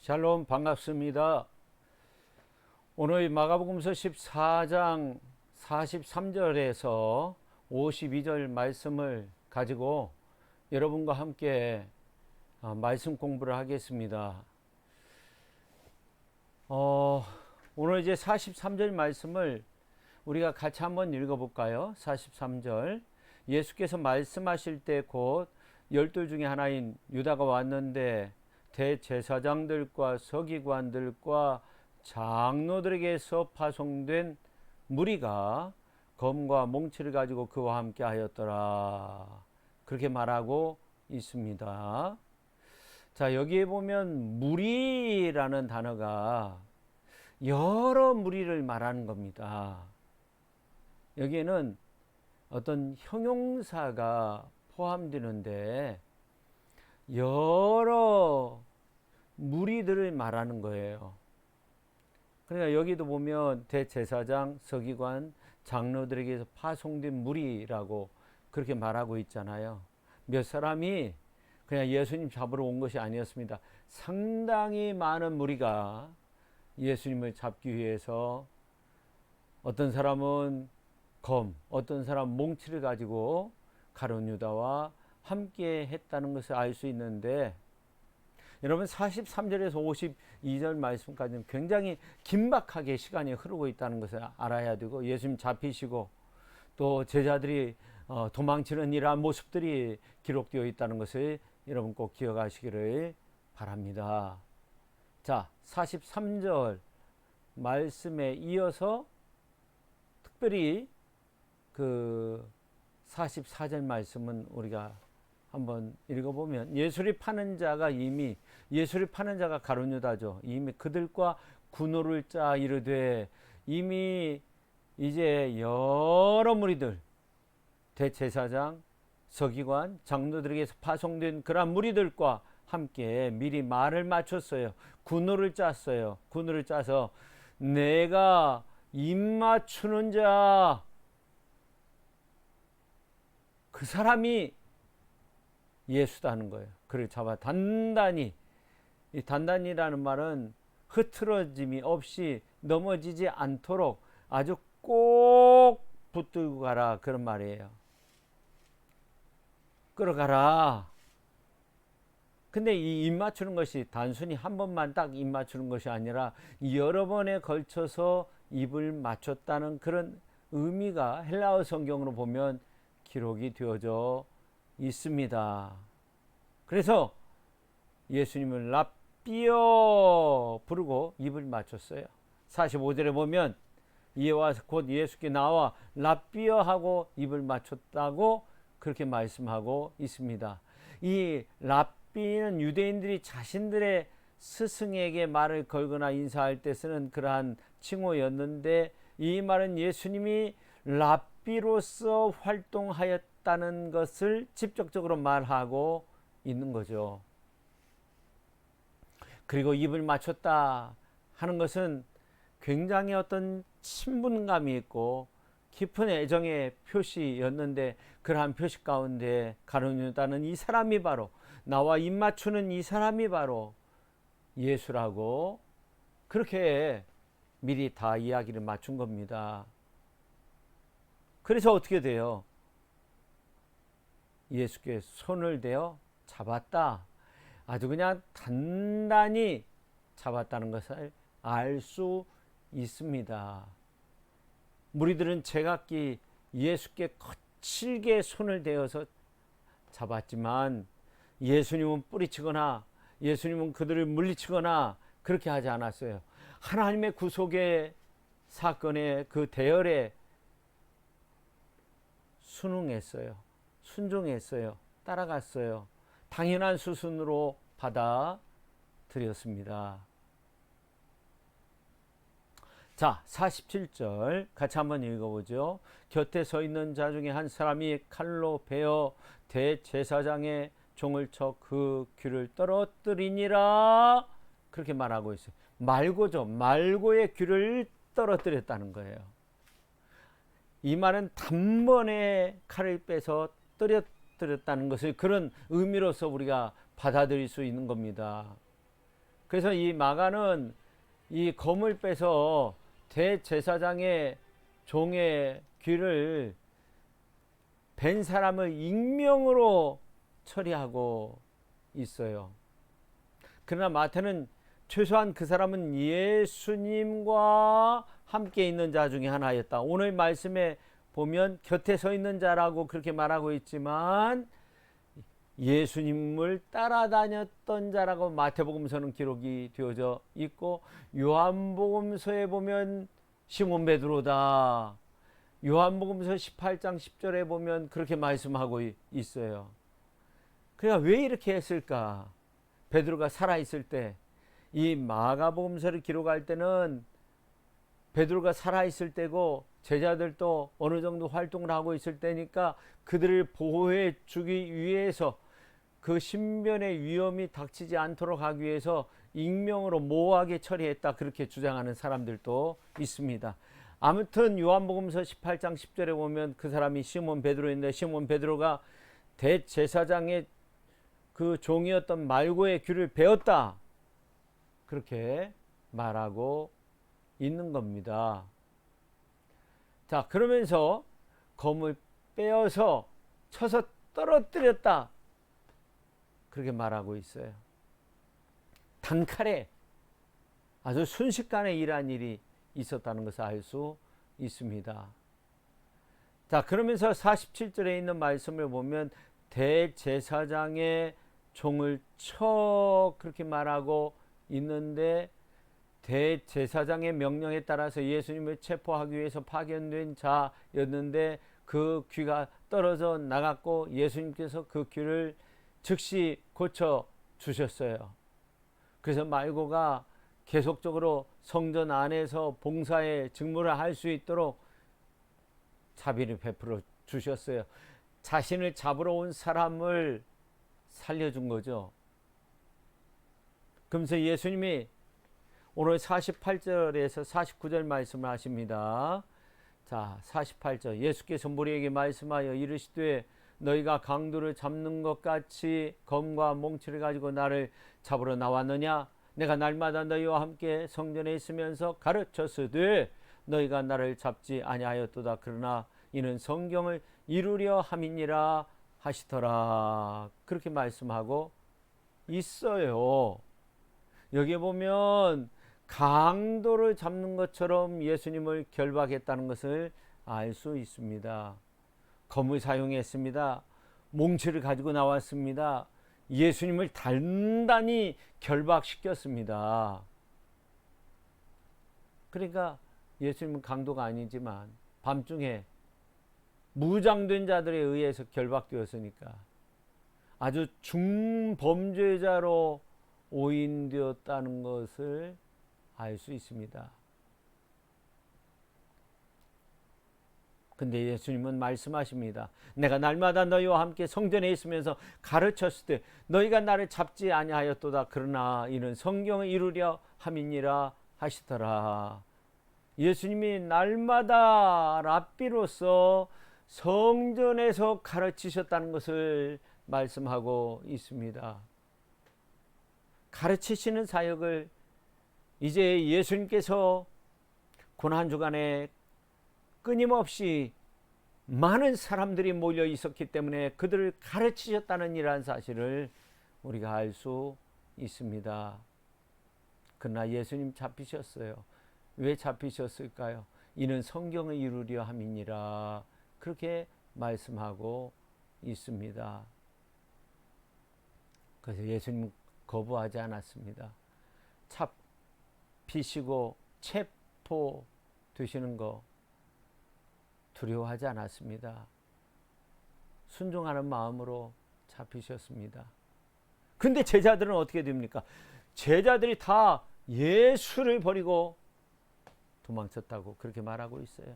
샬롬 반갑습니다. 오늘 마가복음서 14장 43절에서 52절 말씀을 가지고 여러분과 함께 말씀 공부를 하겠습니다. 오늘 이제 43절 말씀을 우리가 같이 한번 읽어볼까요? 43절. 예수께서 말씀하실 때 곧 열둘 중에 하나인 유다가 왔는데 대제사장들과 서기관들과 장로들에게서 파송된 무리가 검과 몽치를 가지고 그와 함께 하였더라. 그렇게 말하고 있습니다. 자, 여기에 보면 무리라는 단어가 여러 무리를 말하는 겁니다. 여기에는 어떤 형용사가 포함되는데 여러 무리들을 말하는 거예요. 그러니까 여기도 보면 대제사장, 서기관, 장로들에게서 파송된 무리라고 그렇게 말하고 있잖아요. 몇 사람이 그냥 예수님 잡으러 온 것이 아니었습니다. 상당히 많은 무리가 예수님을 잡기 위해서 어떤 사람은 검, 어떤 사람은 몽치를 가지고 가룟 유다와 함께 했다는 것을 알 수 있는데, 여러분 43절에서 52절 말씀까지는 굉장히 긴박하게 시간이 흐르고 있다는 것을 알아야 되고, 예수님 잡히시고 또 제자들이 도망치는 이러한 모습들이 기록되어 있다는 것을 여러분 꼭 기억하시기를 바랍니다. 자, 43절 말씀에 이어서 특별히 그 44절 말씀은 우리가 한번 읽어보면, 예수를 파는 자가 가룟 유다죠. 이미 그들과 군호를 짜 이르되, 이미 이제 여러 무리들, 대제사장, 서기관, 장로들에게서 파송된 그러한 무리들과 함께 미리 말을 맞췄어요. 군호를 짰어요. 군호를 짜서 내가 입 맞추는 자, 그 사람이 예수다는 거예요. 그를 잡아 단단히, 이 단단히라는 말은 흐트러짐이 없이 넘어지지 않도록 아주 꼭 붙들고 가라, 그런 말이에요. 끌어가라. 근데 이 입 맞추는 것이 단순히 한 번만 딱 입 맞추는 것이 아니라 여러 번에 걸쳐서 입을 맞췄다는 그런 의미가 헬라어 성경으로 보면 기록이 되어져 있습니다. 그래서 예수님을 랍비어 부르고 입을 맞췄어요. 45절에 보면 이에 와서 곧 예수께 나와 랍비어 하고 입을 맞췄다고 그렇게 말씀하고 있습니다. 이 랍비는 유대인들이 자신들의 스승에게 말을 걸거나 인사할 때 쓰는 그러한 칭호였는데, 이 말은 예수님이 랍비로서 활동하였다는 것을 직접적으로 말하고 있는 거죠. 그리고 입을 맞췄다 하는 것은 굉장히 어떤 친분감이 있고 깊은 애정의 표시였는데, 그러한 표시 가운데 가룟 유다는 이 사람이 바로, 나와 입 맞추는 이 사람이 바로 예수라고 그렇게 미리 다 이야기를 맞춘 겁니다. 그래서 어떻게 돼요? 예수께 손을 대어 잡았다. 아주 그냥 단단히 잡았다는 것을 알 수 있습니다. 무리들은 제각기 예수께 거칠게 손을 대어서 잡았지만, 예수님은 뿌리치거나 예수님은 그들을 물리치거나 그렇게 하지 않았어요. 하나님의 구속의 사건의 그 대열에 순응했어요. 순종했어요. 따라갔어요. 당연한 수순으로 받아들였습니다. 자, 47절 같이 한번 읽어보죠. 곁에 서 있는 자 중에 한 사람이 칼로 베어 대제사장의 종을 쳐 그 귀를 떨어뜨리니라, 그렇게 말하고 있어요. 말고죠. 말고의 귀를 떨어뜨렸다는 거예요. 이 말은 단번에 칼을 빼서 떨어뜨렸다는 것을 그런 의미로서 우리가 받아들일 수 있는 겁니다. 그래서 이 마가는 이 검을 빼서 대제사장의 종의 귀를 벤 사람을 익명으로 처리하고 있어요. 그러나 마태는 최소한 그 사람은 예수님과 함께 있는 자 중에 하나였다. 오늘 말씀에 보면 곁에 서 있는 자라고 그렇게 말하고 있지만 예수님을 따라다녔던 자라고 마태복음서는 기록이 되어져 있고, 요한복음서에 보면 시몬 베드로다. 요한복음서 18장 10절에 보면 그렇게 말씀하고 있어요. 그러니까 왜 이렇게 했을까? 베드로가 살아있을 때, 이 마가복음서를 기록할 때는 베드로가 살아있을 때고 제자들도 어느 정도 활동을 하고 있을 때니까 그들을 보호해 주기 위해서, 그 신변의 위험이 닥치지 않도록 하기 위해서 익명으로 모호하게 처리했다, 그렇게 주장하는 사람들도 있습니다. 아무튼 요한복음서 18장 10절에 보면 그 사람이 시몬 베드로인데, 시몬 베드로가 대제사장의 그 종이었던 말고의 귀를 베었다, 그렇게 말하고 있는 겁니다. 자, 그러면서 검을 빼어서 쳐서 떨어뜨렸다, 그렇게 말하고 있어요. 단칼에 아주 순식간에 일한 일이 있었다는 것을 알 수 있습니다. 자, 그러면서 47절에 있는 말씀을 보면 대제사장의 종을 쳐, 그렇게 말하고 있는데, 대제사장의 명령에 따라서 예수님을 체포하기 위해서 파견된 자였는데 그 귀가 떨어져 나갔고 예수님께서 그 귀를 즉시 고쳐 주셨어요. 그래서 말고가 계속적으로 성전 안에서 봉사의 직무를 할 수 있도록 자비를 베풀어 주셨어요. 자신을 잡으러 온 사람을 살려준 거죠. 그러면서 예수님이 오늘 48절에서 49절 말씀을 하십니다. 자, 48절, 예수께서 무리에게 말씀하여 이르시되 너희가 강도를 잡는 것 같이 검과 몽치를 가지고 나를 잡으러 나왔느냐? 내가 날마다 너희와 함께 성전에 있으면서 가르쳤으되 너희가 나를 잡지 아니하였도다. 그러나 이는 성경을 이루려 함이니라 하시더라. 그렇게 말씀하고 있어요. 여기 보면 강도를 잡는 것처럼 예수님을 결박했다는 것을 알 수 있습니다. 검을 사용했습니다. 몽치를 가지고 나왔습니다. 예수님을 단단히 결박시켰습니다. 그러니까 예수님은 강도가 아니지만 밤중에 무장된 자들에 의해서 결박되었으니까 아주 중범죄자로 오인되었다는 것을 알 수 있습니다. 근데 예수님은 말씀하십니다. 내가 날마다 너희와 함께 성전에 있으면서 가르쳤을 때 너희가 나를 잡지 아니하였도다. 그러나 이는 성경을 이루려 함이니라 하시더라. 예수님이 날마다 랍비로서 성전에서 가르치셨다는 것을 말씀하고 있습니다. 가르치시는 사역을 이제 예수님께서 고난 주간에 끊임없이 많은 사람들이 몰려 있었기 때문에 그들을 가르치셨다는 이러한 사실을 우리가 알 수 있습니다. 그러나 예수님 잡히셨어요. 왜 잡히셨을까요? 이는 성경을 이루려 함이니라, 그렇게 말씀하고 있습니다. 그래서 예수님 거부하지 않았습니다. 잡히시고 체포되시는 거 두려워하지 않았습니다. 순종하는 마음으로 잡히셨습니다. 근데 제자들은 어떻게 됩니까? 제자들이 다 예수를 버리고 도망쳤다고 그렇게 말하고 있어요.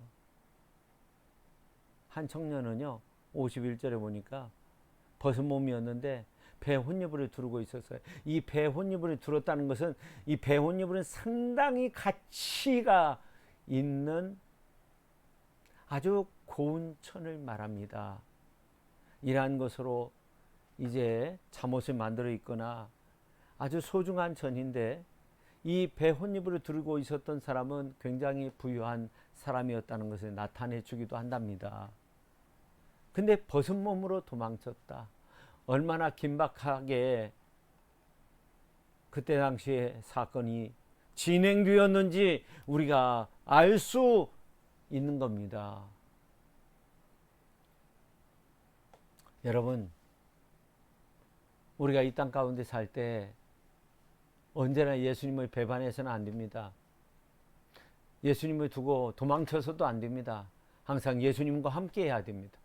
한 청년은요, 51절에 보니까 벗은 몸이었는데 배 혼이불을 두르고 있었어요. 이 배 혼이불을 두렀다는 것은, 이 배 혼이불은 상당히 가치가 있는 아주 고운 천을 말합니다. 이러한 것으로 이제 잠옷을 만들어 입거나 아주 소중한 전인데 이 배 혼입으로 들고 있었던 사람은 굉장히 부유한 사람이었다는 것을 나타내 주기도 한답니다. 근데 벗은 몸으로 도망쳤다. 얼마나 긴박하게 그때 당시에 사건이 진행되었는지 우리가 알 수 있는 겁니다. 여러분, 우리가 이 땅 가운데 살 때 언제나 예수님을 배반해서는 안 됩니다. 예수님을 두고 도망쳐서도 안 됩니다. 항상 예수님과 함께 해야 됩니다.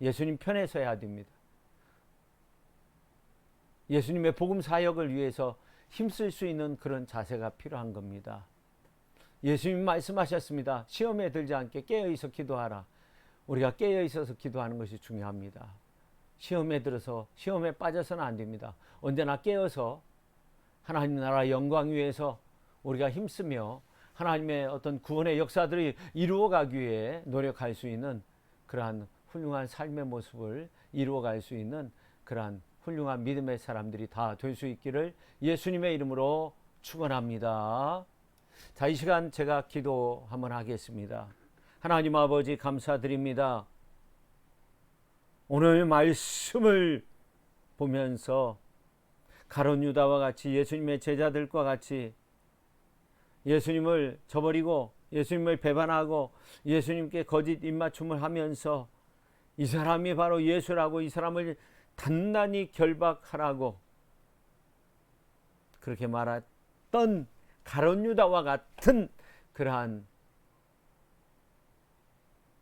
예수님 편에 서야 됩니다. 예수님의 복음 사역을 위해서 힘쓸 수 있는 그런 자세가 필요한 겁니다. 예수님 말씀하셨습니다. 시험에 들지 않게 깨어있어 기도하라. 우리가 깨어있어서 기도하는 것이 중요합니다. 시험에 들어서 시험에 빠져서는 안 됩니다. 언제나 깨어서 하나님 나라 영광 위해서 우리가 힘쓰며 하나님의 어떤 구원의 역사들이 이루어가기 위해 노력할 수 있는 그러한 훌륭한 삶의 모습을 이루어갈 수 있는 그러한 훌륭한 믿음의 사람들이 다 될 수 있기를 예수님의 이름으로 축원합니다. 자, 이 시간 제가 기도 한번 하겠습니다. 하나님 아버지 감사드립니다. 오늘 말씀을 보면서 가룟 유다와 같이 예수님의 제자들과 같이 예수님을 저버리고 예수님을 배반하고 예수님께 거짓 입맞춤을 하면서 이 사람이 바로 예수라고 이 사람을 단단히 결박하라고 그렇게 말했던 가룟 유다와 같은 그러한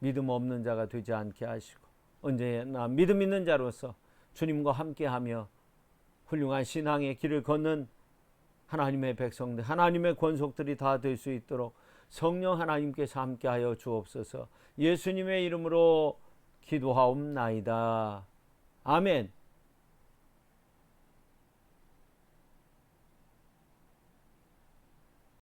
믿음 없는 자가 되지 않게 하시고 언제나 믿음 있는 자로서 주님과 함께하며 훌륭한 신앙의 길을 걷는 하나님의 백성들, 하나님의 권속들이 다 될 수 있도록 성령 하나님께서 함께하여 주옵소서. 예수님의 이름으로 기도하옵나이다. 아멘.